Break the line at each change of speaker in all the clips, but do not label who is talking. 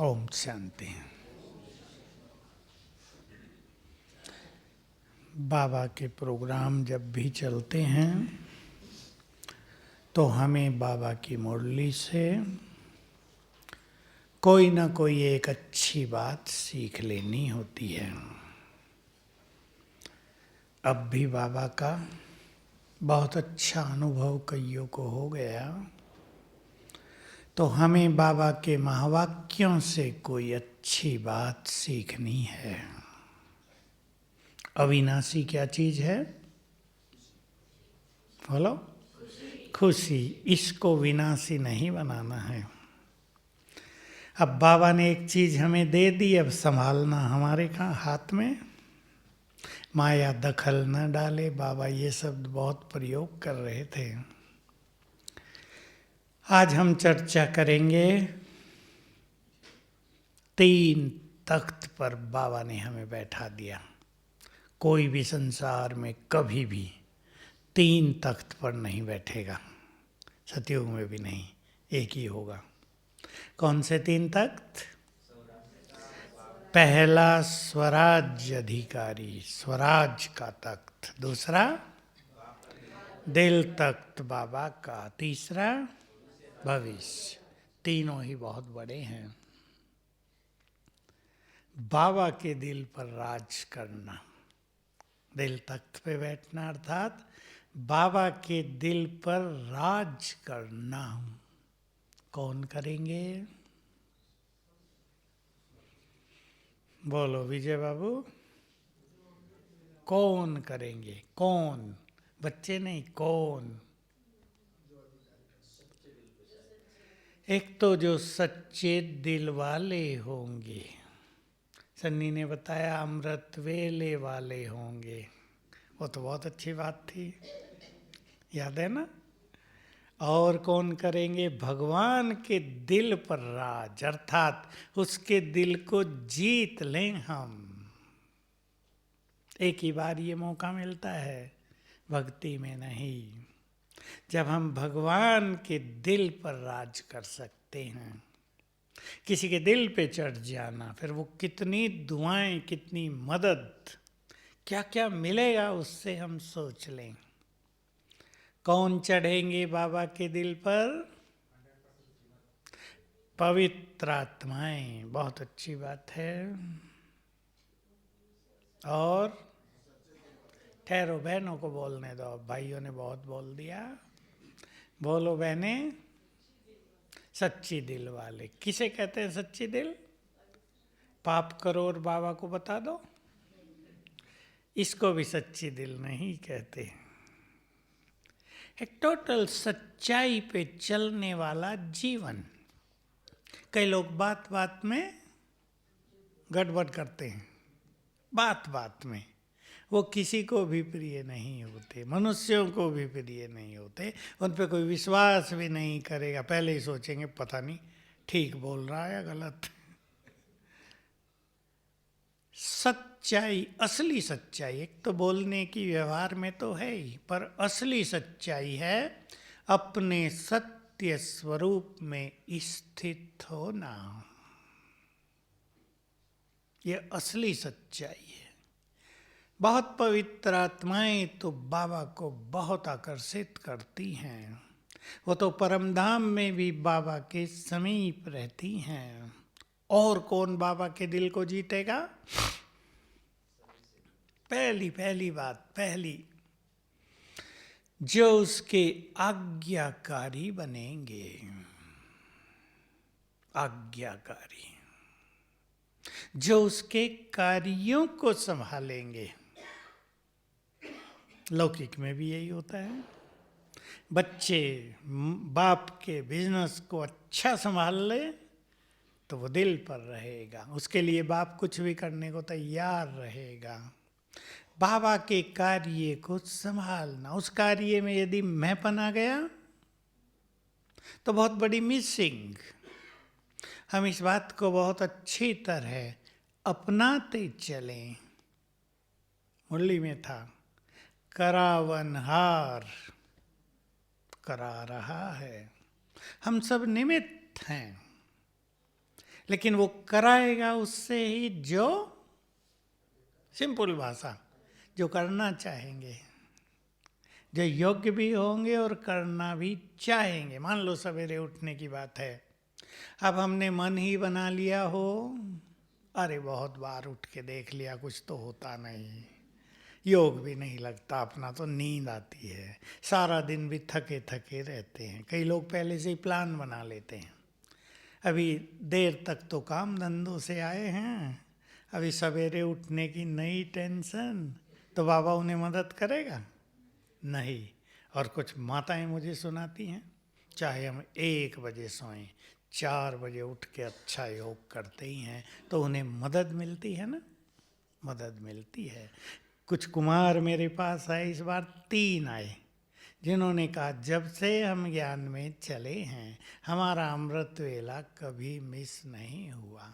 ओम शांति। बाबा के प्रोग्राम जब भी चलते हैं तो हमें बाबा की मुरली से कोई ना कोई एक अच्छी बात सीख लेनी होती है। अब भी बाबा का बहुत अच्छा अनुभव कईयों को हो गया, तो हमें बाबा के महावाक्यों से कोई अच्छी बात सीखनी है। अविनाशी क्या चीज है? बोलो। खुशी। इसको विनाशी नहीं बनाना है। अब बाबा ने एक चीज हमें दे दी, अब संभालना हमारे हाथ में। माया दखल न डाले, बाबा ये शब्द बहुत प्रयोग कर रहे थे। आज हम चर्चा करेंगे 3 तख्त पर बाबा ने हमें बैठा दिया। कोई भी संसार में कभी भी 3 तख्त पर नहीं बैठेगा, सतयुग में भी नहीं, एक ही होगा। कौन से 3 तख्त? पहला स्वराज्य अधिकारी, स्वराज का तख्त। दूसरा दिल तख्त बाबा का। तीसरा भविष्य। तीनों ही बहुत बड़े हैं। बाबा के दिल पर राज करना, दिल तख्त पे बैठना, अर्थात बाबा के दिल पर राज करना कौन करेंगे? बोलो विजय बाबू, कौन करेंगे? कौन? बच्चे नहीं, कौन? एक तो जो सच्चे दिल वाले होंगे, सन्नी ने बताया अमृत वेले वाले होंगे, वो तो बहुत अच्छी बात थी, याद है ना? और कौन करेंगे? भगवान के दिल पर राज, अर्थात उसके दिल को जीत लें हम। एक ही बार ये मौका मिलता है, भक्ति में नहीं। जब हम भगवान के दिल पर राज कर सकते हैं, किसी के दिल पे चढ़ जाना, फिर वो कितनी दुआएं, कितनी मदद, क्या क्या मिलेगा उससे हम सोच लें। कौन चढ़ेंगे बाबा के दिल पर? पवित्र आत्माएं। बहुत अच्छी बात है। और ठहरो, बहनों को बोलने दो, भाइयों ने बहुत बोल दिया। बोलो बहने। सच्ची दिल वाले। किसे कहते हैं सच्ची दिल? पाप करो और बाबा को बता दो, इसको भी सच्ची दिल नहीं कहते। एक टोटल सच्चाई पे चलने वाला जीवन। कई लोग बात बात में गड़बड़ करते हैं, बात बात में वो किसी को भी प्रिय नहीं होते, मनुष्यों को भी प्रिय नहीं होते, उन पे कोई विश्वास भी नहीं करेगा। पहले ही सोचेंगे पता नहीं ठीक बोल रहा है या गलत। सच्चाई, असली सच्चाई, एक तो बोलने की व्यवहार में तो है ही, पर असली सच्चाई है अपने सत्य स्वरूप में स्थित होना। ये असली सच्चाई है। बहुत पवित्र आत्माएं तो बाबा को बहुत आकर्षित करती हैं, वो तो परमधाम में भी बाबा के समीप रहती हैं। और कौन बाबा के दिल को जीतेगा? पहली बात, पहली, जो उसके आज्ञाकारी बनेंगे। आज्ञाकारी, जो उसके कार्यों को संभालेंगे। लौकिक में भी यही होता है। बच्चे बाप के बिजनेस को अच्छा संभाल ले तो वो दिल पर रहेगा, उसके लिए बाप कुछ भी करने को तैयार रहेगा। बाबा के कार्य को संभालना, उस कार्य में यदि मैंपन आ गया तो बहुत बड़ी मिसिंग। हम इस बात को बहुत अच्छी तरह अपनाते चलें। मुरली में था, करावनहार करा रहा है। हम सब निमित्त हैं, लेकिन वो कराएगा उससे ही जो, सिंपल भाषा, जो करना चाहेंगे, जो योग्य भी होंगे और करना भी चाहेंगे। मान लो सवेरे उठने की बात है, अब हमने मन ही बना लिया हो, अरे बहुत बार उठ के देख लिया, कुछ तो होता नहीं, योग भी नहीं लगता अपना, तो नींद आती है, सारा दिन भी थके थके रहते हैं। कई लोग पहले से ही प्लान बना लेते हैं, अभी देर तक तो काम धंधों से आए हैं, अभी सवेरे उठने की नई टेंशन, तो बाबा उन्हें मदद करेगा नहीं। और कुछ माताएं मुझे सुनाती हैं, चाहे हम 1 बजे सोएं, 4 बजे उठ के अच्छा योग करते ही हैं, तो उन्हें मदद मिलती है ना, मदद मिलती है। कुछ कुमार मेरे पास आए, इस बार 3 आए, जिन्होंने कहा जब से हम ज्ञान में चले हैं हमारा अमृत वेला कभी मिस नहीं हुआ।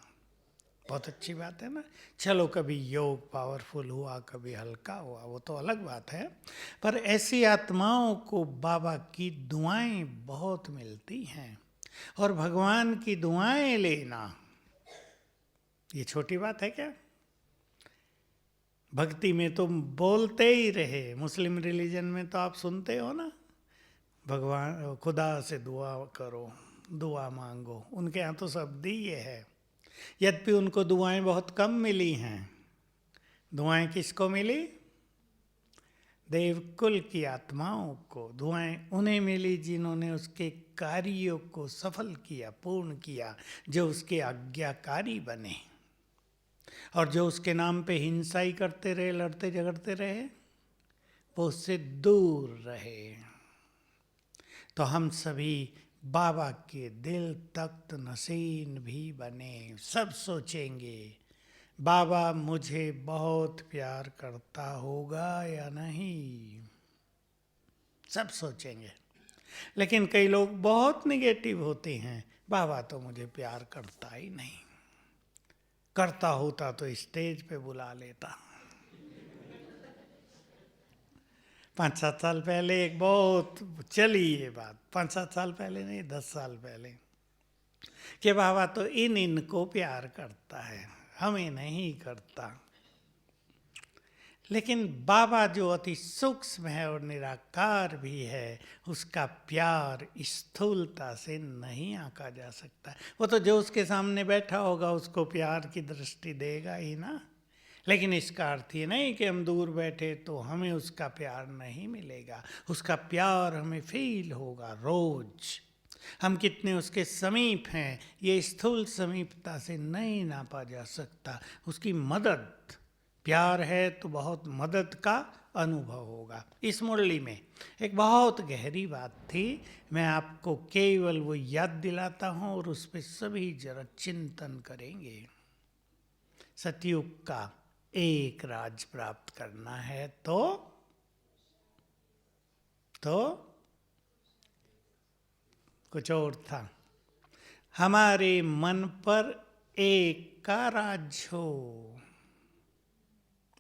बहुत अच्छी बात है ना। चलो कभी योग पावरफुल हुआ, कभी हल्का हुआ, वो तो अलग बात है, पर ऐसी आत्माओं को बाबा की दुआएं बहुत मिलती हैं, और भगवान की दुआएं लेना ये छोटी बात है क्या? भक्ति में तो बोलते ही रहे, मुस्लिम रिलीजन में तो आप सुनते हो ना, भगवान खुदा से दुआ करो, दुआ मांगो, उनके यहाँ तो शब्द ही ये है। यद्यपि उनको दुआएं बहुत कम मिली हैं। दुआएं किसको मिली? देवकुल की आत्माओं को। दुआएं उन्हें मिली जिन्होंने उसके कार्यों को सफल किया, पूर्ण किया, जो उसके आज्ञाकारी बने, और जो उसके नाम पे हिंसा ही करते रहे, लड़ते झगड़ते रहे, वो उससे दूर रहे। तो हम सभी बाबा के दिल तख्त नशीन भी बने। सब सोचेंगे बाबा मुझे बहुत प्यार करता होगा या नहीं, सब सोचेंगे। लेकिन कई लोग बहुत निगेटिव होते हैं, बाबा तो मुझे प्यार करता ही नहीं, करता होता तो स्टेज पे बुला लेता। 5-7 साल पहले एक बहुत चली ये बात, 5-7 साल पहले नहीं, 10 साल पहले, कि बाबा तो इनको प्यार करता है, हमें नहीं करता। लेकिन बाबा जो अति सूक्ष्म है और निराकार भी है, उसका प्यार स्थूलता से नहीं आंका जा सकता। वो तो जो उसके सामने बैठा होगा उसको प्यार की दृष्टि देगा ही ना। लेकिन इसका अर्थ ये नहीं कि हम दूर बैठे तो हमें उसका प्यार नहीं मिलेगा। उसका प्यार हमें फील होगा रोज। हम कितने उसके समीप हैं ये स्थूल समीपता से नहीं नापा जा सकता। उसकी मदद, प्यार है तो बहुत मदद का अनुभव होगा। इस मुरली में एक बहुत गहरी बात थी, मैं आपको केवल वो याद दिलाता हूँ और उस पर सभी जरा चिंतन करेंगे। सतयुग का एक राज प्राप्त करना है तो कुछ और था, हमारे मन पर एक का राज हो।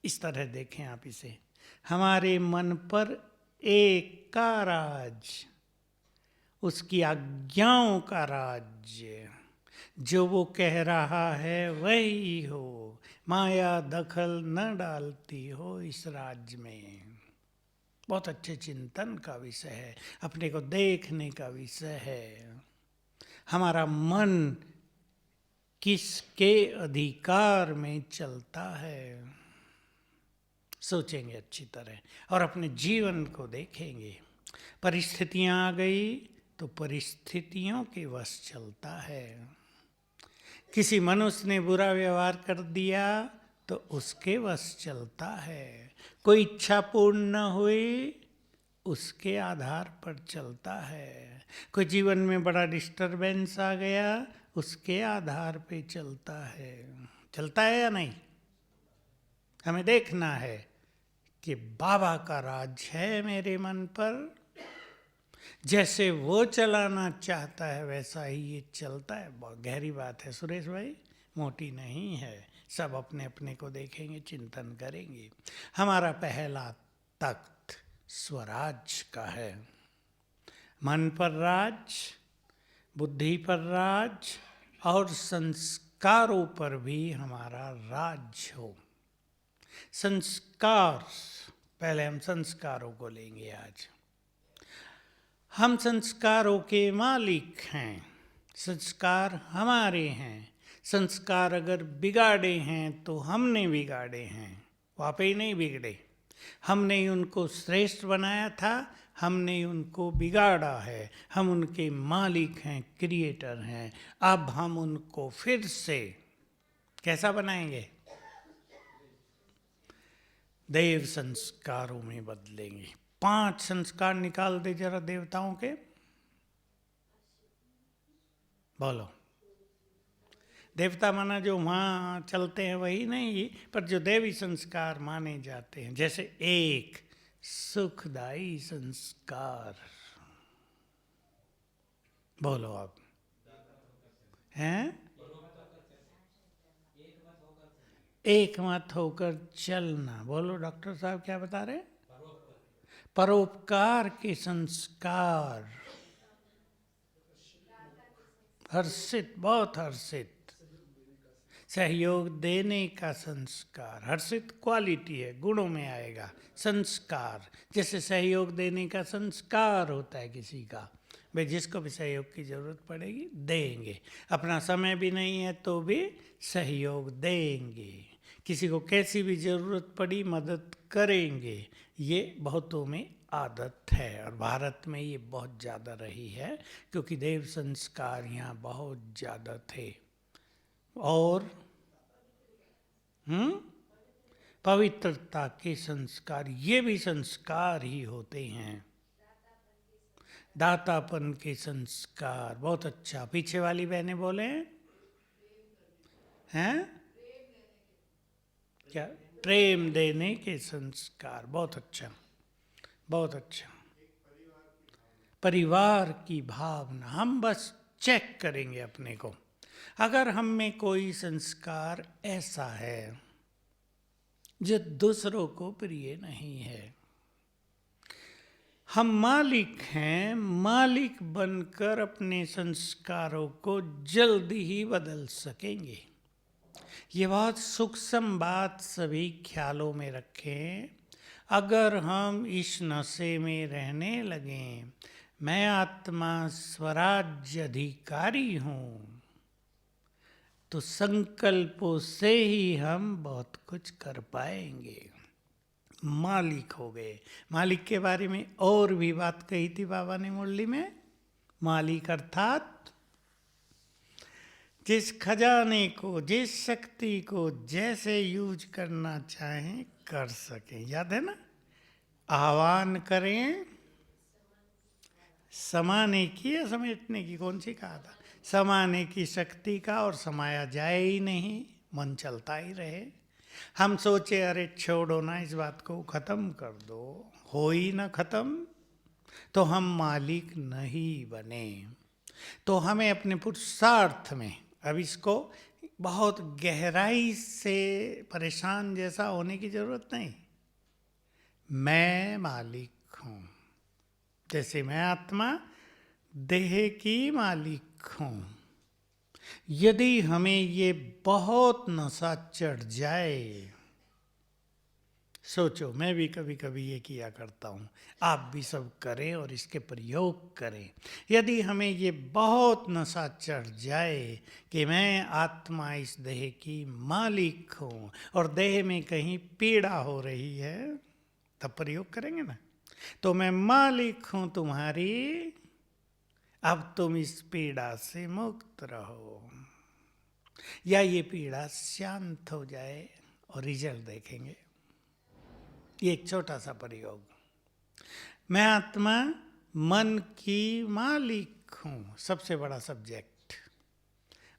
इस तरह देखें आप इसे, हमारे मन पर एक का राज, उसकी आज्ञाओं का राज्य, जो वो कह रहा है वही हो, माया दखल न डालती हो इस राज्य में। बहुत अच्छे चिंतन का विषय है, अपने को देखने का विषय है। हमारा मन किसके अधिकार में चलता है, सोचेंगे अच्छी तरह और अपने जीवन को देखेंगे। परिस्थितियां आ गई तो परिस्थितियों के वश चलता है। किसी मनुष्य ने बुरा व्यवहार कर दिया तो उसके वश चलता है। कोई इच्छा पूर्ण न हुई उसके आधार पर चलता है। कोई जीवन में बड़ा डिस्टरबेंस आ गया उसके आधार पे चलता है। चलता है या नहीं? हमें देखना है कि बाबा का राज है मेरे मन पर, जैसे वो चलाना चाहता है वैसा ही ये चलता है। बहुत गहरी बात है सुरेश भाई, मोटी नहीं है। सब अपने अपने को देखेंगे, चिंतन करेंगे। हमारा पहला तख्त स्वराज का है। मन पर राज, बुद्धि पर राज, और संस्कारों पर भी हमारा राज हो। संस्कार, पहले हम संस्कारों को लेंगे आज। हम संस्कारों के मालिक हैं, संस्कार हमारे हैं। संस्कार अगर बिगाड़े हैं तो हमने बिगाड़े हैं, वो आपे ही नहीं बिगड़े। हमने ही उनको श्रेष्ठ बनाया था, हमने ही उनको बिगाड़ा है। हम उनके मालिक हैं, क्रिएटर हैं। अब हम उनको फिर से कैसा बनाएंगे? देव संस्कारों में बदलेंगे। 5 संस्कार निकाल दे जरा देवताओं के, बोलो। देवता माना जो वहाँ चलते हैं वही नहीं, पर जो देवी संस्कार माने जाते हैं। जैसे 1 सुखदायी संस्कार, बोलो आप। हैं? एक मत होकर चलना। बोलो डॉक्टर साहब क्या बता रहे? परोपकार के संस्कार, हर्षित, बहुत हर्षित। सहयोग देने का संस्कार, हर्षित क्वालिटी है, गुणों में आएगा। संस्कार जैसे सहयोग देने का संस्कार होता है किसी का, भाई जिसको भी सहयोग की जरूरत पड़ेगी देंगे। अपना समय भी नहीं है तो भी सहयोग देंगे। किसी को कैसी भी जरूरत पड़ी मदद करेंगे। ये बहुतों में आदत है और भारत में ये बहुत ज़्यादा रही है, क्योंकि देव संस्कार यहाँ बहुत ज़्यादा थे। और पवित्रता के संस्कार, ये भी संस्कार ही होते हैं। दातापन के संस्कार, बहुत अच्छा। पीछे वाली बहनें बोले हैं क्या? प्रेम देने के संस्कार, बहुत अच्छा, बहुत अच्छा। परिवार की भावना, हम बस चेक करेंगे अपने को। अगर हम में कोई संस्कार ऐसा है जो दूसरों को प्रिय नहीं है, हम मालिक हैं, मालिक बनकर अपने संस्कारों को जल्दी ही बदल सकेंगे। ये बहुत सूक्ष्म बात सभी ख्यालों में रखें। अगर हम इस नशे में रहने लगें, मैं आत्मा स्वराज्य अधिकारी हूँ, तो संकल्पों से ही हम बहुत कुछ कर पाएंगे। मालिक हो गए। मालिक के बारे में और भी बात कही थी बाबा ने मुरली में। मालिक अर्थात जिस खजाने को, जिस शक्ति को जैसे यूज करना चाहें कर सकें। याद है ना? आह्वान करें, समाने की या समेटने की, कौन सी कहा था? समाने की शक्ति का, और समाया जाए ही नहीं, मन चलता ही रहे। हम सोचे अरे छोड़ो ना, इस बात को ख़त्म कर दो, हो ही ना ख़त्म, तो हम मालिक नहीं बने। तो हमें अपने पुरुषार्थ में, अब इसको बहुत गहराई से परेशान जैसा होने की ज़रूरत नहीं। मैं मालिक हूँ, जैसे मैं आत्मा देह की मालिक हूँ। यदि हमें ये बहुत नशा चढ़ जाए, सोचो, मैं भी कभी कभी ये किया करता हूँ, आप भी सब करें और इसके प्रयोग करें। यदि हमें ये बहुत नशा चढ़ जाए कि मैं आत्मा इस देह की मालिक हूँ और देह में कहीं पीड़ा हो रही है, तब प्रयोग करेंगे ना। तो मैं मालिक हूँ तुम्हारी, अब तुम इस पीड़ा से मुक्त रहो, या ये पीड़ा शांत हो जाए और रिजल्ट देखेंगे। ये एक छोटा सा प्रयोग। मैं आत्मा मन की मालिक हूँ, सबसे बड़ा सब्जेक्ट।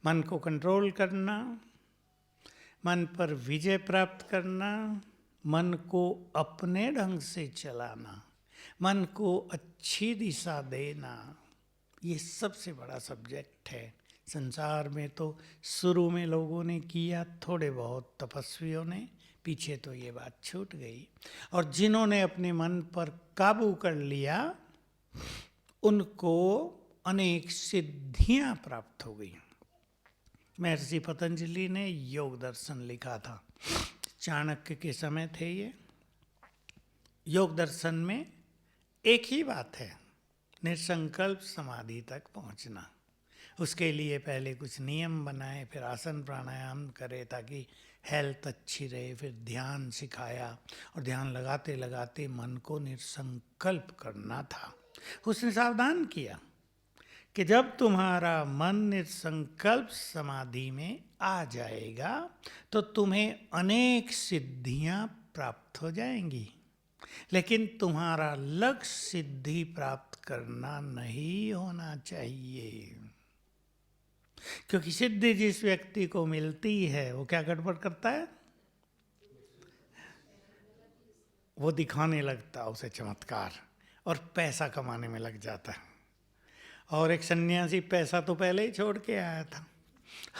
मन को कंट्रोल करना, मन पर विजय प्राप्त करना, मन को अपने ढंग से चलाना, मन को अच्छी दिशा देना, ये सबसे बड़ा सब्जेक्ट है। संसार में तो शुरू में लोगों ने किया, थोड़े बहुत तपस्वियों ने, पीछे तो ये बात छूट गई। और जिन्होंने अपने मन पर काबू कर लिया, उनको अनेक सिद्धियां प्राप्त हो गई। महर्षि पतंजलि ने योग दर्शन लिखा था। चाणक्य के समय थे ये। योग दर्शन में एक ही बात है, निसंकल्प समाधि तक पहुंचना। उसके लिए पहले कुछ नियम बनाए, फिर आसन प्राणायाम करे ताकि हेल्थ अच्छी रहे, फिर ध्यान सिखाया और ध्यान लगाते लगाते मन को निसंकल्प करना था। उसने सावधान किया कि जब तुम्हारा मन निसंकल्प समाधि में आ जाएगा तो तुम्हें अनेक सिद्धियां प्राप्त हो जाएंगी, लेकिन तुम्हारा लक्ष्य सिद्धि प्राप्त करना नहीं होना चाहिए। क्योंकि सिद्धि जिस व्यक्ति को मिलती है वो क्या गड़बड़ करता है, वो दिखाने लगता है उसे चमत्कार और पैसा कमाने में लग जाता है। और एक सन्यासी पैसा तो पहले ही छोड़ के आया था,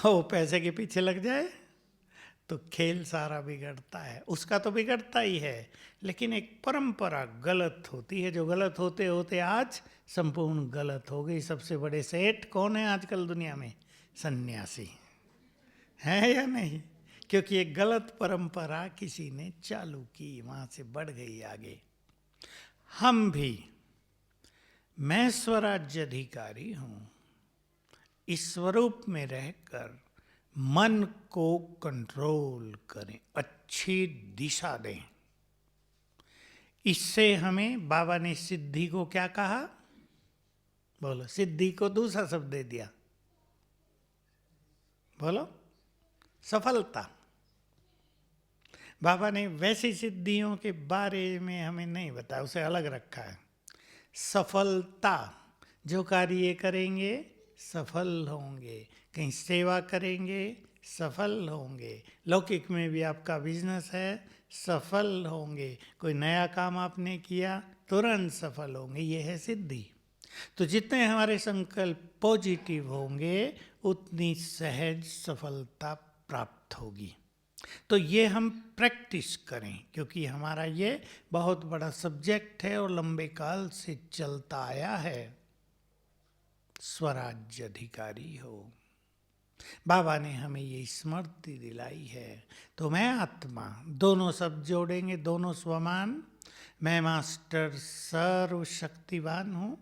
वो पैसे के पीछे लग जाए तो खेल सारा बिगड़ता है। उसका तो बिगड़ता ही है, लेकिन एक परंपरा गलत होती है जो गलत होते होते आज संपूर्ण गलत हो गई। सबसे बड़े सेठ कौन है आजकल दुनिया में? सन्यासी है या नहीं? क्योंकि एक गलत परंपरा किसी ने चालू की, वहां से बढ़ गई आगे। हम भी, मैं स्वराज्य अधिकारी हूं, इस स्वरूप में रहकर मन को कंट्रोल करें, अच्छी दिशा दें। इससे हमें बाबा ने सिद्धि को क्या कहा? बोलो, सिद्धि को दूसरा शब्द दे दिया, बोलो, सफलता। बाबा ने वैसी सिद्धियों के बारे में हमें नहीं बताया, उसे अलग रखा है। सफलता, जो कार्य करेंगे सफल होंगे, कहीं सेवा करेंगे सफल होंगे, लौकिक में भी आपका बिजनेस है सफल होंगे, कोई नया काम आपने किया तुरंत सफल होंगे। ये है सिद्धि। तो जितने हमारे संकल्प पॉजिटिव होंगे उतनी सहज सफलता प्राप्त होगी। तो ये हम प्रैक्टिस करें, क्योंकि हमारा ये बहुत बड़ा सब्जेक्ट है और लंबे काल से चलता आया है। स्वराज्य अधिकारी हो, बाबा ने हमें ये स्मृति दिलाई है। तो मैं आत्मा, दोनों शब्द जोड़ेंगे, दोनों स्वमान। मैं मास्टर सर्वशक्तिवान हूँ,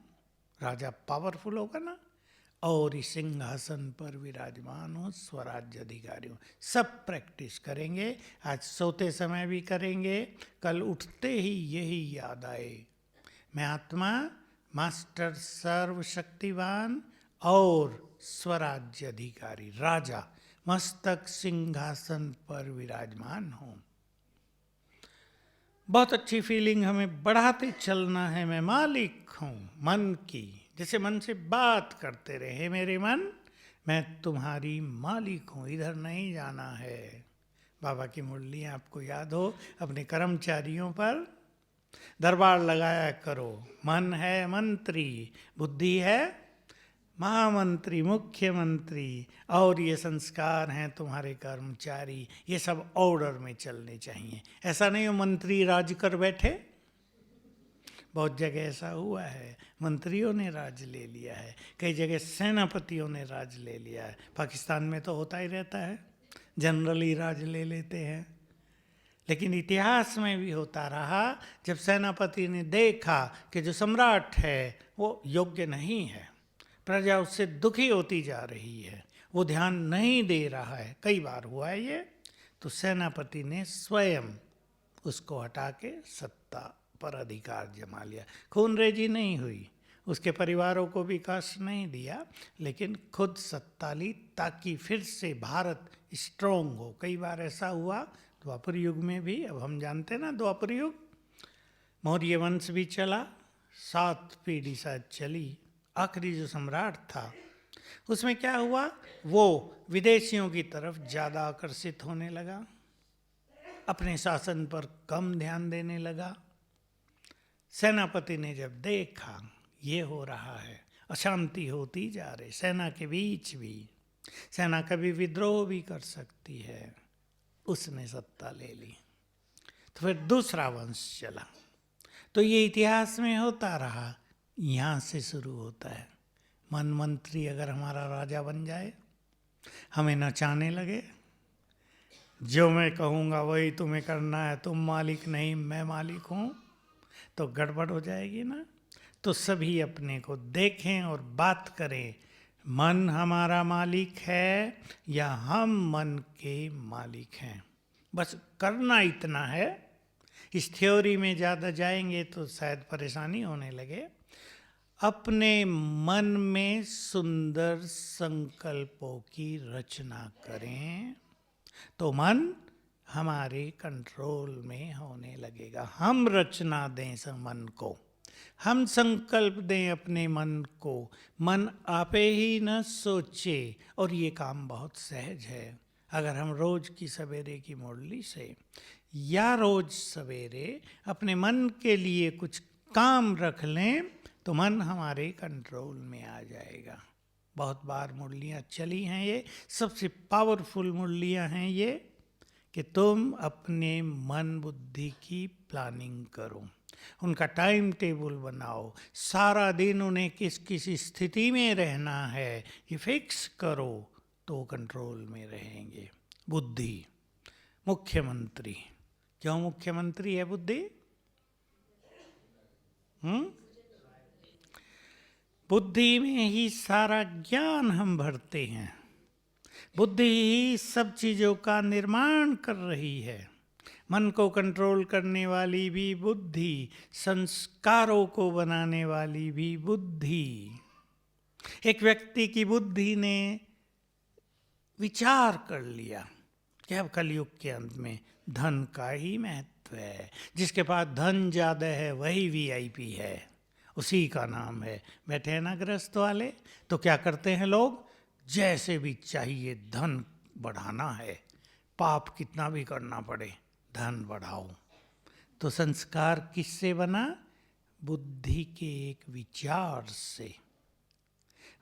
राजा पावरफुल होगा ना, और इस सिंहासन पर विराजमान हूँ, स्वराज्य अधिकारी हूँ। सब प्रैक्टिस करेंगे, आज सोते समय भी करेंगे, कल उठते ही यही याद आए, मैं आत्मा, मास्टर सर्वशक्तिवान और स्वराज्य अधिकारी, राजा, मस्तक सिंहासन पर विराजमान हूँ। बहुत अच्छी फीलिंग हमें बढ़ाते चलना है। मैं मालिक हूँ मन की, जैसे मन से बात करते रहे, मेरे मन, मैं तुम्हारी मालिक हूँ, इधर नहीं जाना है। बाबा की मुरली आपको याद हो, अपने कर्मचारियों पर दरबार लगाया करो। मन है मंत्री, बुद्धि है महामंत्री, मुख्यमंत्री, और ये संस्कार हैं तुम्हारे कर्मचारी। ये सब ऑर्डर में चलने चाहिए। ऐसा नहीं हो मंत्री राज कर बैठे। बहुत जगह ऐसा हुआ है, मंत्रियों ने राज ले लिया है, कई जगह सेनापतियों ने राज ले लिया है। पाकिस्तान में तो होता ही रहता है, जनरली राज ले लेते हैं। लेकिन इतिहास में भी होता रहा, जब सेनापति ने देखा कि जो सम्राट है वो योग्य नहीं है, प्रजा उससे दुखी होती जा रही है, वो ध्यान नहीं दे रहा है, कई बार हुआ है ये, तो सेनापति ने स्वयं उसको हटा के सत्ता पर अधिकार जमा लिया। खूनरेजी नहीं हुई, उसके परिवारों को भी कष्ट नहीं दिया, लेकिन खुद सत्ता ली ताकि फिर से भारत स्ट्रोंग हो। कई बार ऐसा हुआ द्वापर युग में भी, अब हम जानते हैं ना द्वापर युग, मौर्य वंश भी चला, 7 पीढ़ी शायद चली। आखिरी जो सम्राट था उसमें क्या हुआ, वो विदेशियों की तरफ ज़्यादा आकर्षित होने लगा, अपने शासन पर कम ध्यान देने लगा। सेनापति ने जब देखा ये हो रहा है, अशांति होती जा रही, सेना के बीच भी, सेना कभी विद्रोह भी कर सकती है, उसने सत्ता ले ली। तो फिर दूसरा वंश चला। तो ये इतिहास में होता रहा, यहाँ से शुरू होता है। मन मंत्री अगर हमारा राजा बन जाए हमें नचाने लगे, जो मैं कहूँगा वही तुम्हें करना है, तुम मालिक नहीं मैं मालिक हूँ, तो गड़बड़ हो जाएगी ना। तो सभी अपने को देखें और बात करें, मन हमारा मालिक है या हम मन के मालिक हैं। बस करना इतना है। इस थ्योरी में ज़्यादा जाएंगे तो शायद परेशानी होने लगे। अपने मन में सुंदर संकल्पों की रचना करें तो मन हमारे कंट्रोल में होने लगेगा। हम रचना दें मन को, हम संकल्प दें अपने मन को, मन आपे ही न सोचे। और ये काम बहुत सहज है। अगर हम रोज की सवेरे की मुरली से या रोज सवेरे अपने मन के लिए कुछ काम रख लें तो मन हमारे कंट्रोल में आ जाएगा। बहुत बार मुरलियाँ चली हैं, ये सबसे पावरफुल मुरलियाँ हैं ये, कि तुम अपने मन बुद्धि की प्लानिंग करो, उनका टाइम टेबल बनाओ, सारा दिन उन्हें किस किस स्थिति में रहना है ये फिक्स करो, तो कंट्रोल में रहेंगे। बुद्धि मुख्यमंत्री। क्यों मुख्यमंत्री है बुद्धि? बुद्धि में ही सारा ज्ञान हम भरते हैं। बुद्धि ही सब चीज़ों का निर्माण कर रही है। मन को कंट्रोल करने वाली भी बुद्धि, संस्कारों को बनाने वाली भी बुद्धि। एक व्यक्ति की बुद्धि ने विचार कर लिया कि अब कलयुग के अंत में धन का ही महत्व है, जिसके पास धन ज़्यादा है वही वीआईपी है, उसी का नाम है। बैठे हैं ना गृहस्थ वाले, तो क्या करते हैं लोग? जैसे भी चाहिए धन बढ़ाना है, पाप कितना भी करना पड़े धन बढ़ाओ। तो संस्कार किससे बना? बुद्धि के एक विचार से।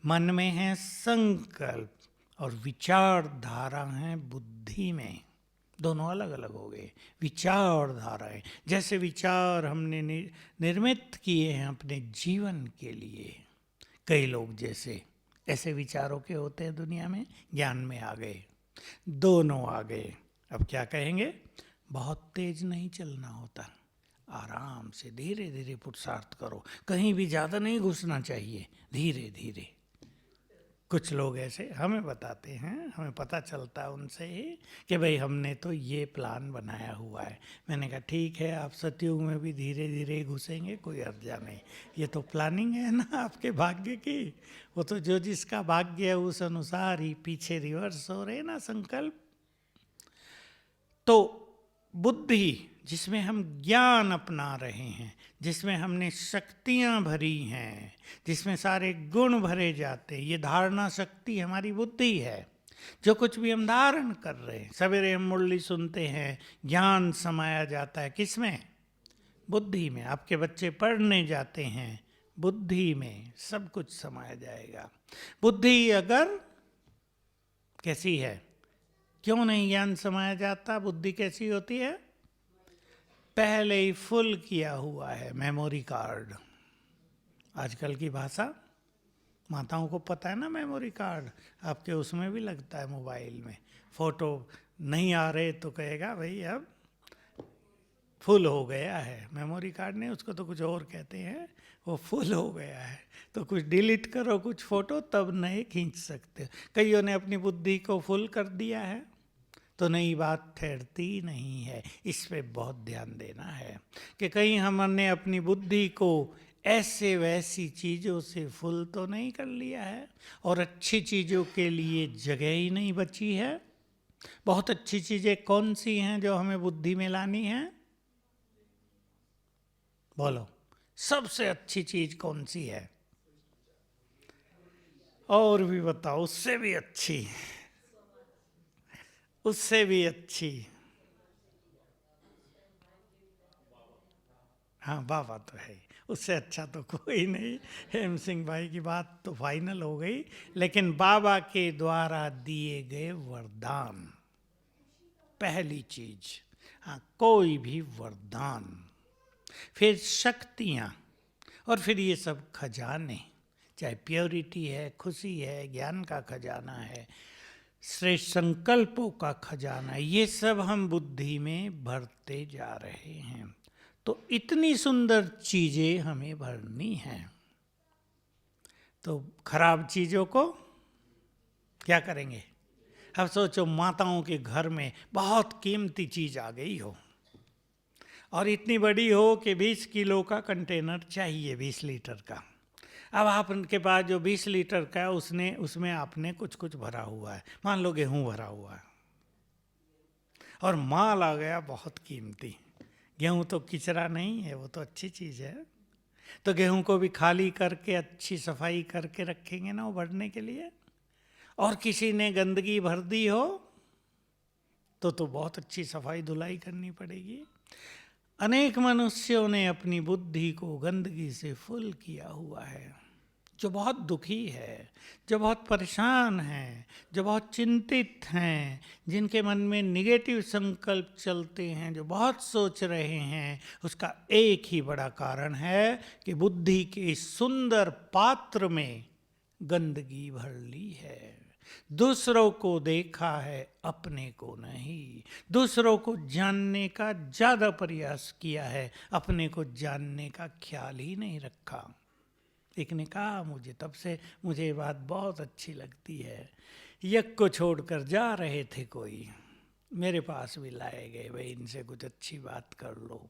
मन में है संकल्प और विचारधारा है बुद्धि में, दोनों अलग अलग हो गए। विचारधाराएं, जैसे विचार हमने निर्मित किए हैं अपने जीवन के लिए, कई लोग जैसे ऐसे विचारों के होते हैं दुनिया में, ज्ञान में आ गए, दोनों आ गए। अब क्या कहेंगे? बहुत तेज नहीं चलना होता, आराम से धीरे धीरे पुरुषार्थ करो, कहीं भी ज़्यादा नहीं घुसना चाहिए, धीरे धीरे। कुछ लोग ऐसे हमें बताते हैं, हमें पता चलता है उनसे ही कि भाई हमने तो ये प्लान बनाया हुआ है। मैंने कहा ठीक है, आप सतयुग में भी धीरे धीरे घुसेंगे, कोई अर्जा नहीं, ये तो प्लानिंग है ना आपके भाग्य की। वो तो जो जिसका भाग्य है उस अनुसार ही पीछे रिवर्स हो रहे ना संकल्प। तो बुद्धि जिसमें हम ज्ञान अपना रहे हैं, जिसमें हमने शक्तियाँ भरी हैं, जिसमें सारे गुण भरे जाते हैं, ये धारणा शक्ति हमारी बुद्धि है। जो कुछ भी हम धारण कर रहे हैं, सवेरे हम मुरली सुनते हैं, ज्ञान समाया जाता है किसमें? बुद्धि में। आपके बच्चे पढ़ने जाते हैं, बुद्धि में सब कुछ समाया जाएगा। बुद्धि अगर कैसी है, क्यों नहीं ज्ञान समाया जाता? बुद्धि कैसी होती है? पहले ही फुल किया हुआ है, मेमोरी कार्ड। आजकल की भाषा, माताओं को पता है ना, मेमोरी कार्ड आपके उसमें भी लगता है मोबाइल में। फोटो नहीं आ रहे तो कहेगा भाई अब फुल हो गया है। मेमोरी कार्ड नहीं, उसको तो कुछ और कहते हैं, वो फुल हो गया है। तो कुछ डिलीट करो कुछ फोटो, तब नहीं खींच सकते। कईयों ने अपनी बुद्धि को फुल कर दिया है तो नई बात ठहरती नहीं है। इस पे बहुत ध्यान देना है कि कहीं हमने अपनी बुद्धि को ऐसे वैसी चीज़ों से फुल तो नहीं कर लिया है और अच्छी चीज़ों के लिए जगह ही नहीं बची है। बहुत अच्छी चीज़ें कौन सी हैं जो हमें बुद्धि में लानी है? बोलो, सबसे अच्छी चीज़ कौन सी है? और भी बताओ, उससे भी अच्छी, उससे भी अच्छी। हाँ, बाबा तो है, उससे अच्छा तो कोई नहीं। हेम सिंह भाई की बात तो फाइनल हो गई, लेकिन बाबा के द्वारा दिए गए वरदान पहली चीज। हाँ, कोई भी वरदान, फिर शक्तियाँ, और फिर ये सब खजाने, चाहे प्योरिटी है, खुशी है, ज्ञान का खजाना है, श्रेष्ठ संकल्पों का खजाना, ये सब हम बुद्धि में भरते जा रहे हैं। तो इतनी सुंदर चीजें हमें भरनी हैं। तो खराब चीजों को क्या करेंगे? अब सोचो माताओं के घर में बहुत कीमती चीज आ गई हो और इतनी बड़ी हो कि 20 किलो का कंटेनर चाहिए, 20 लीटर का। अब आप उनके पास जो 20 लीटर का है उसमें आपने कुछ कुछ भरा हुआ है, मान लो गेहूं भरा हुआ है और माल आ गया बहुत कीमती। गेहूं तो किचरा नहीं है, वो तो अच्छी चीज़ है। तो गेहूं को भी खाली करके अच्छी सफाई करके रखेंगे ना वो भरने के लिए। और किसी ने गंदगी भर दी हो तो बहुत अच्छी सफाई धुलाई करनी पड़ेगी। अनेक मनुष्यों ने अपनी बुद्धि को गंदगी से फुल किया हुआ है, जो बहुत दुखी है, जो बहुत परेशान है, जो बहुत चिंतित हैं, जिनके मन में निगेटिव संकल्प चलते हैं, जो बहुत सोच रहे हैं। उसका एक ही बड़ा कारण है कि बुद्धि के इस सुंदर पात्र में गंदगी भर ली है। दूसरों को देखा है, अपने को नहीं। दूसरों को जानने का ज्यादा प्रयास किया है, अपने को जानने का ख्याल ही नहीं रखा। एक ने कहा मुझे, तब से मुझे ये बात बहुत अच्छी लगती है। यज्ञ को छोड़कर जा रहे थे कोई, मेरे पास भी लाए गए, भाई इनसे कुछ अच्छी बात कर लो।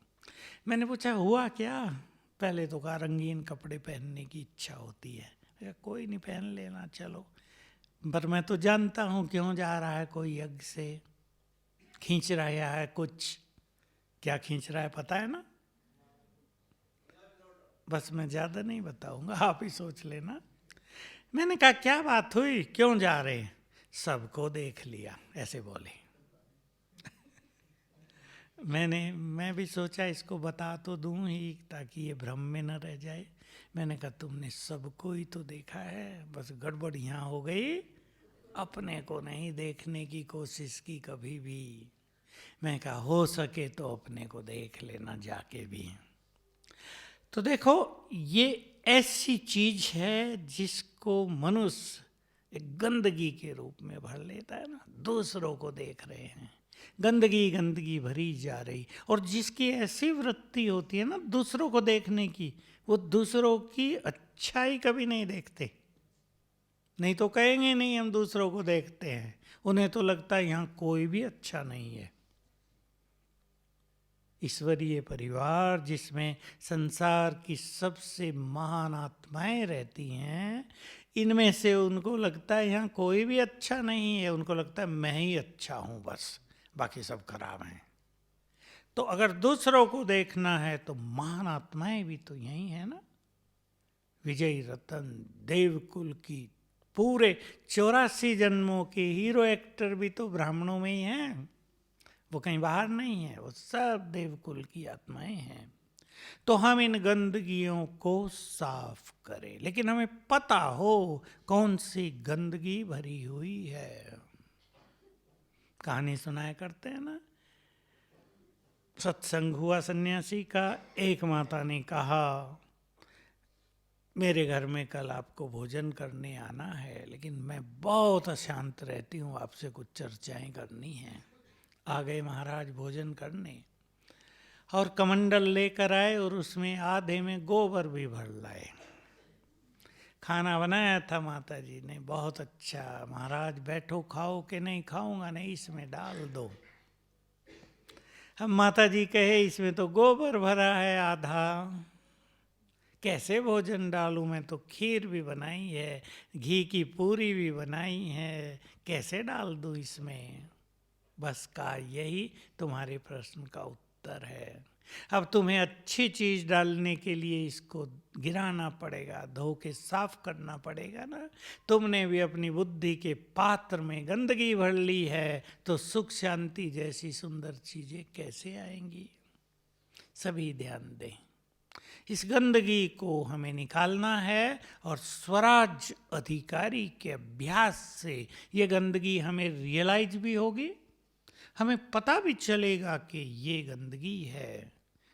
मैंने पूछा हुआ क्या? पहले तो कहा रंगीन कपड़े पहनने की इच्छा होती है। कोई नहीं, पहन लेना चलो। पर मैं तो जानता हूँ क्यों जा रहा है कोई यज्ञ से, खींच रहा है कुछ। क्या खींच रहा है पता है ना? बस मैं ज़्यादा नहीं बताऊंगा, आप ही सोच लेना। मैंने कहा क्या बात हुई, क्यों जा रहे हैं? सबको देख लिया, ऐसे बोले। मैं भी सोचा इसको बता तो दूं ही ताकि ये भ्रम में न रह जाए। मैंने कहा तुमने सबको ही तो देखा है, बस गड़बड़ यहाँ हो गई, अपने को नहीं देखने की कोशिश की कभी भी। मैं कहा हो सके तो अपने को देख लेना जाके भी। तो देखो ये ऐसी चीज है जिसको मनुष्य एक गंदगी के रूप में भर लेता है ना। दूसरों को देख रहे हैं, गंदगी गंदगी भरी जा रही। और जिसकी ऐसी वृत्ति होती है ना दूसरों को देखने की, वो दूसरों की अच्छाई कभी नहीं देखते। नहीं तो कहेंगे नहीं हम दूसरों को देखते हैं, उन्हें तो लगता है यहाँ कोई भी अच्छा नहीं है। ईश्वरीय परिवार जिसमें संसार की सबसे महान आत्माएं रहती हैं, इनमें से उनको लगता है यहाँ कोई भी अच्छा नहीं है। उनको लगता है मैं ही अच्छा हूँ बस, बाकी सब खराब हैं। तो अगर दूसरों को देखना है तो महान आत्माएं भी तो यही है ना। विजय रतन देवकुल की पूरे 84 जन्मों के हीरो एक्टर भी तो ब्राह्मणों में ही हैं, वो कहीं बाहर नहीं है, वो सब देवकुल की आत्माएं हैं। तो हम इन गंदगियों को साफ करें, लेकिन हमें पता हो कौन सी गंदगी भरी हुई है। कहानी सुनाया करते हैं ना, सत्संग हुआ सन्यासी का। एक माता ने कहा मेरे घर में कल आपको भोजन करने आना है, लेकिन मैं बहुत अशांत रहती हूँ, आपसे कुछ चर्चाएं करनी हैं। आ गए महाराज भोजन करने और कमंडल लेकर आए और उसमें आधे में गोबर भी भर लाए। खाना बनाया था माता जी ने, बहुत अच्छा। महाराज बैठो खाओ। के नहीं खाऊंगा नहीं, इसमें डाल दो। अब माता जी कहे इसमें तो गोबर भरा है आधा, कैसे भोजन डालूं? मैं तो खीर भी बनाई है, घी की पूरी भी बनाई है, कैसे डाल दूं इसमें? बस का यही तुम्हारे प्रश्न का उत्तर है। अब तुम्हें अच्छी चीज डालने के लिए इसको गिराना पड़ेगा, धो के साफ करना पड़ेगा ना। तुमने भी अपनी बुद्धि के पात्र में गंदगी भर ली है, तो सुख शांति जैसी सुंदर चीजें कैसे आएंगी? सभी ध्यान दें, इस गंदगी को हमें निकालना है और स्वराज अधिकारी के अभ्यास से ये गंदगी हमें रियलाइज भी होगी, हमें पता भी चलेगा कि ये गंदगी है।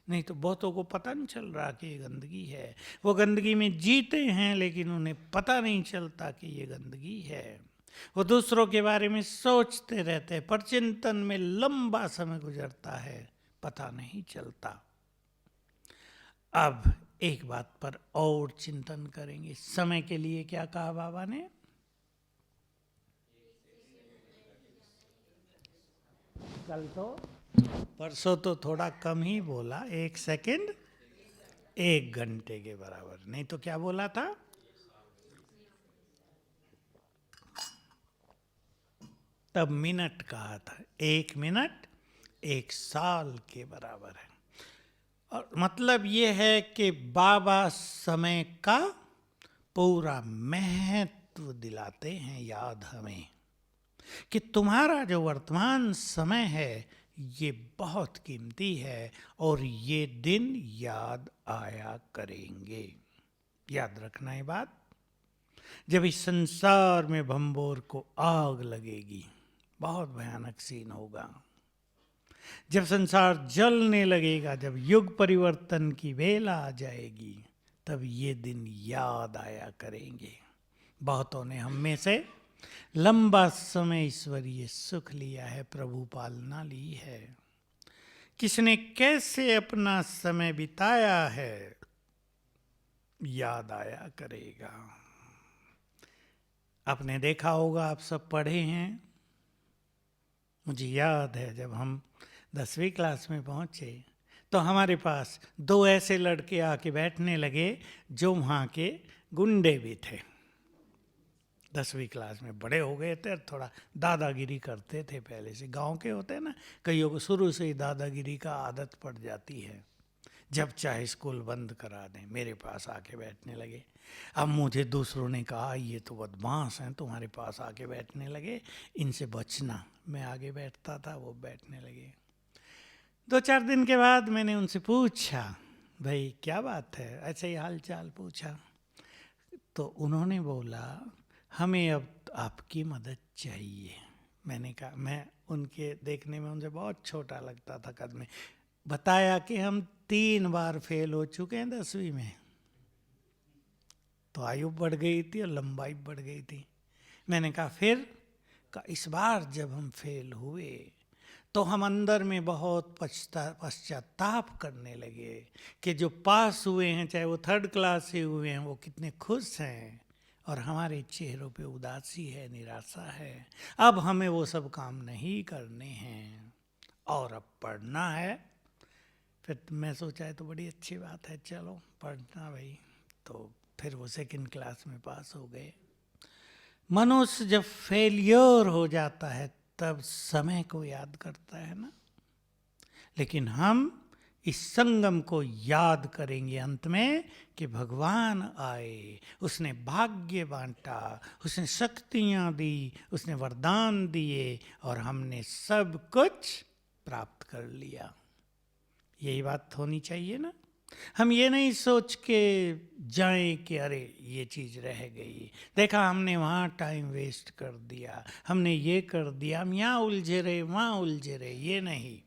नहीं तो बहुतों को पता नहीं चल रहा कि ये गंदगी है। वो गंदगी में जीते हैं लेकिन उन्हें पता नहीं चलता कि ये गंदगी है। वो दूसरों के बारे में सोचते रहते हैं, पर चिंतन में लंबा समय गुजरता है, पता नहीं चलता। अब एक बात पर और चिंतन करेंगे। समय के लिए क्या कहा बाबा ने? कल तो, परसों तो थोड़ा कम ही बोला, 1 सेकंड 1 घंटे के बराबर। नहीं तो क्या बोला था? तब मिनट कहा था। 1 मिनट 1 साल के बराबर है। और मतलब ये है कि बाबा समय का पूरा महत्व दिलाते हैं याद हमें, कि तुम्हारा जो वर्तमान समय है ये बहुत कीमती है और ये दिन याद आया करेंगे। याद रखना ये बात। जब इस संसार में भंबोर को आग लगेगी, बहुत भयानक सीन होगा। जब संसार जलने लगेगा, जब युग परिवर्तन की बेला आ जाएगी, तब ये दिन याद आया करेंगे। बहुतों ने हम में से लंबा समय ईश्वरीय सुख लिया है, प्रभु पालना ली है। किसने कैसे अपना समय बिताया है, याद आया करेगा। आपने देखा होगा, आप सब पढ़े हैं। मुझे याद है जब हम 10वीं क्लास में पहुंचे तो हमारे पास 2 ऐसे लड़के आके बैठने लगे जो वहाँ के गुंडे भी थे। 10वीं क्लास में बड़े हो गए थे और थोड़ा दादागिरी करते थे पहले से। गांव के होते हैं ना, कईयों को शुरू से ही दादागिरी का आदत पड़ जाती है। जब चाहे स्कूल बंद करा दें, मेरे पास आके बैठने लगे। अब मुझे दूसरों ने कहा ये तो बदमाश हैं, तुम्हारे पास आके बैठने लगे, इनसे बचना। मैं आगे बैठता था, वो बैठने लगे। 2-4 दिन के बाद मैंने उनसे पूछा, भाई क्या बात है, ऐसे ही हाल चाल पूछा। तो उन्होंने बोला, हमें अब आपकी मदद चाहिए। मैंने कहा, मैं उनके देखने में उनसे बहुत छोटा लगता था कद में। बताया कि हम 3 बार फेल हो चुके हैं 10वीं में। तो आयु बढ़ गई थी और लंबाई बढ़ गई थी। मैंने कहा फिर? का इस बार जब हम फेल हुए तो हम अंदर में बहुत पश्चाताप करने लगे कि जो पास हुए हैं, चाहे वो 3rd क्लास से हुए हैं, वो कितने खुश हैं और हमारे चेहरों पे उदासी है, निराशा है। अब हमें वो सब काम नहीं करने हैं और अब पढ़ना है। फिर मैं सोचा है तो बड़ी अच्छी बात है, चलो पढ़ना भाई। तो फिर वो 2nd क्लास में पास हो गए। मनुष्य जब फेलियर हो जाता है तब समय को याद करता है ना। लेकिन हम इस संगम को याद करेंगे अंत में कि भगवान आए, उसने भाग्य बांटा, उसने शक्तियां दी, उसने वरदान दिए और हमने सब कुछ प्राप्त कर लिया। यही बात होनी चाहिए ना। हम ये नहीं सोच के जाएं कि अरे ये चीज़ रह गई, देखा हमने वहाँ टाइम वेस्ट कर दिया, हमने ये कर दिया, हम यहाँ उलझे रहे, वहाँ उलझे रहे, ये नहीं।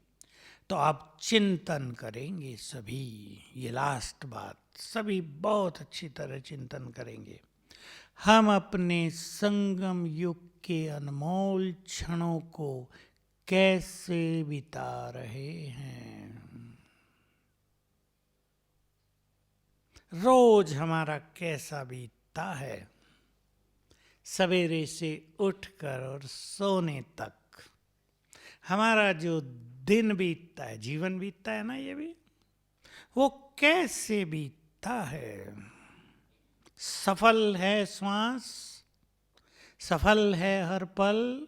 तो आप चिंतन करेंगे सभी, ये लास्ट बात, सभी बहुत अच्छी तरह चिंतन करेंगे। हम अपने संगम युग के अनमोल क्षणों को कैसे बिता रहे हैं। रोज हमारा कैसा बीतता है, सवेरे से उठकर और सोने तक हमारा जो दिन बीतता है, जीवन बीतता है ना, ये भी वो कैसे बीतता है। सफल है श्वास, सफल है हर पल,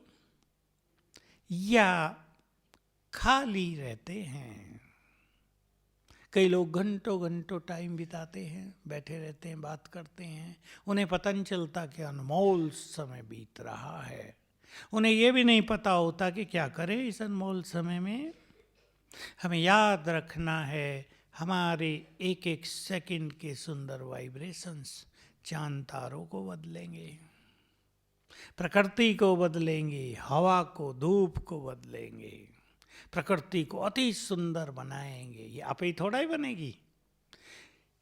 या खाली रहते हैं। कई लोग घंटों घंटों टाइम बिताते हैं, बैठे रहते हैं, बात करते हैं, उन्हें पता नहीं चलता कि अनमोल समय बीत रहा है। उन्हें यह भी नहीं पता होता कि क्या करें इस अनमोल समय में। हमें याद रखना है, हमारे एक एक सेकंड के सुंदर वाइब्रेशंस चांद तारों को बदलेंगे, प्रकृति को बदलेंगे, हवा को, धूप को बदलेंगे, प्रकृति को अति सुंदर बनाएंगे। ये आप ही थोड़ा ही बनेगी,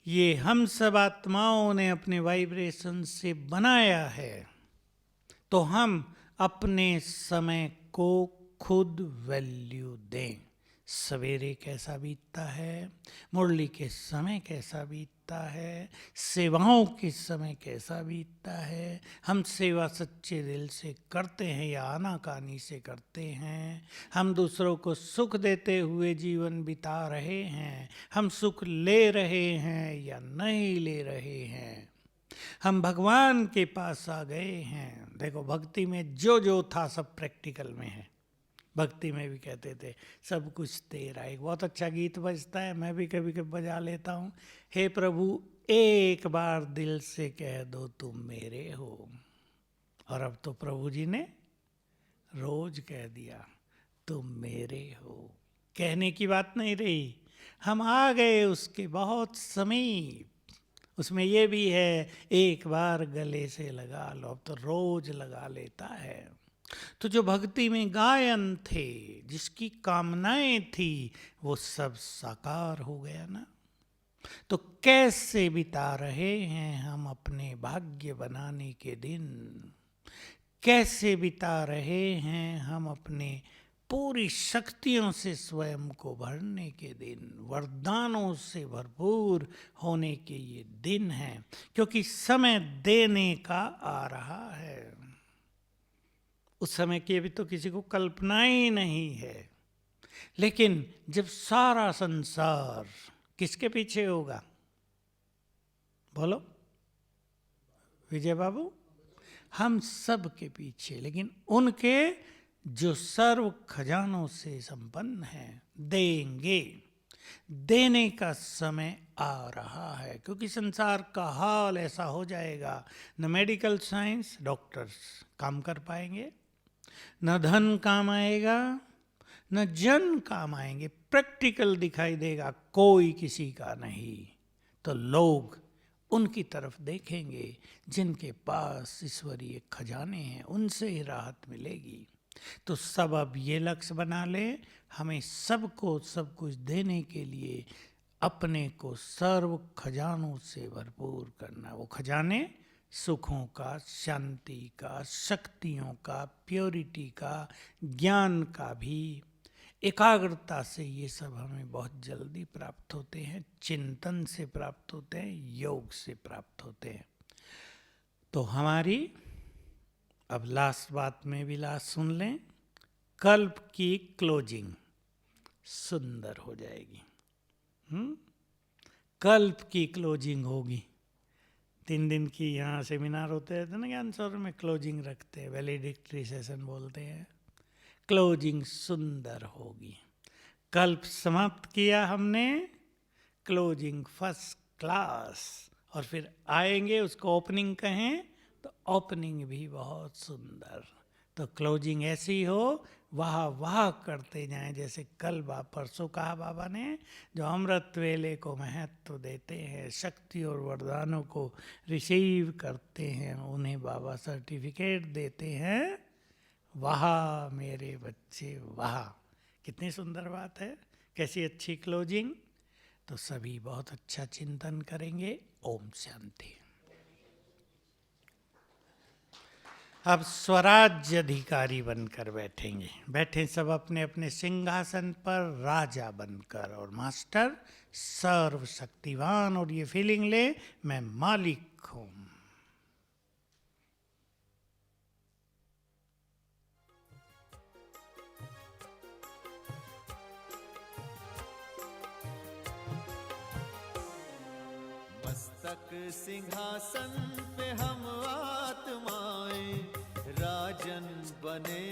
ये हम सब आत्माओं ने अपने वाइब्रेशन से बनाया है। तो हम अपने समय को खुद वैल्यू दें। सवेरे कैसा बीतता है, मुरली के समय कैसा बीतता है, सेवाओं के समय कैसा बीतता है, हम सेवा सच्चे दिल से करते हैं या आनाकानी से करते हैं, हम दूसरों को सुख देते हुए जीवन बिता रहे हैं, हम सुख ले रहे हैं या नहीं ले रहे हैं, हम भगवान के पास आ गए हैं। देखो, भक्ति में जो जो था सब प्रैक्टिकल में है। भक्ति में भी कहते थे सब कुछ तेरा। एक बहुत अच्छा गीत बजता है, मैं भी कभी कभी बजा लेता हूँ, हे प्रभु एक बार दिल से कह दो तुम मेरे हो। और अब तो प्रभु जी ने रोज कह दिया तुम मेरे हो। कहने की बात नहीं रही, हम आ गए उसके बहुत समीप। उसमें ये भी है एक बार गले से लगा लो, अब तो रोज लगा लेता है। तो जो भक्ति में गायन थे, जिसकी कामनाएं थी, वो सब साकार हो गया ना। तो कैसे बिता रहे हैं हम अपने भाग्य बनाने के दिन, कैसे बिता रहे हैं हम अपने पूरी शक्तियों से स्वयं को भरने के दिन, वरदानों से भरपूर होने के ये दिन हैं, क्योंकि समय देने का आ रहा है। उस समय की अभी तो किसी को कल्पना ही नहीं है, लेकिन जब सारा संसार किसके पीछे होगा, बोलो विजय बाबू? हम सब के पीछे, लेकिन उनके जो सर्व खजानों से संपन्न हैं, देंगे। देने का समय आ रहा है, क्योंकि संसार का हाल ऐसा हो जाएगा, न मेडिकल साइंस डॉक्टर्स काम कर पाएंगे, न धन काम आएगा, न जन काम आएंगे, प्रैक्टिकल दिखाई देगा कोई किसी का नहीं। तो लोग उनकी तरफ देखेंगे जिनके पास ईश्वरीय खजाने हैं, उनसे ही राहत मिलेगी। तो सब अब ये लक्ष्य बना ले, हमें सबको सब कुछ देने के लिए अपने को सर्व खजानों से भरपूर करना। वो खजाने सुखों का, शांति का, शक्तियों का, प्योरिटी का, ज्ञान का भी। एकाग्रता से ये सब हमें बहुत जल्दी प्राप्त होते हैं, चिंतन से प्राप्त होते हैं, योग से प्राप्त होते हैं। तो हमारी अब लास्ट बात में भी लास्ट सुन लें, कल्प की क्लोजिंग सुंदर हो जाएगी। कल्प की क्लोजिंग होगी। 3 दिन की यहाँ सेमिनार होते रहते ना, ज्ञान सरोवर में क्लोजिंग रखते हैं, वैलिडिक्टरी सेशन बोलते हैं। क्लोजिंग सुंदर होगी। कल्प समाप्त किया हमने, क्लोजिंग फर्स्ट क्लास। और फिर आएंगे उसको ओपनिंग कहें तो ओपनिंग भी बहुत सुंदर। तो क्लोजिंग ऐसी हो, वाह वाह करते जाएं, जैसे कल परसों कहा बाबा ने, जो अमृत वेले को महत्व देते हैं, शक्ति और वरदानों को रिसीव करते हैं, उन्हें बाबा सर्टिफिकेट देते हैं। वाह मेरे बच्चे वाह, कितनी सुंदर बात है, कैसी अच्छी क्लोजिंग। तो सभी बहुत अच्छा चिंतन करेंगे। ओम शांति। अब स्वराज्य अधिकारी बनकर बैठेंगे। बैठे सब अपने अपने सिंहासन पर राजा बनकर, और मास्टर सर्वशक्तिवान, और ये फीलिंग ले मैं मालिक हूं।
मस्तक सिंहासन पे हम आत्माएं राजन बने।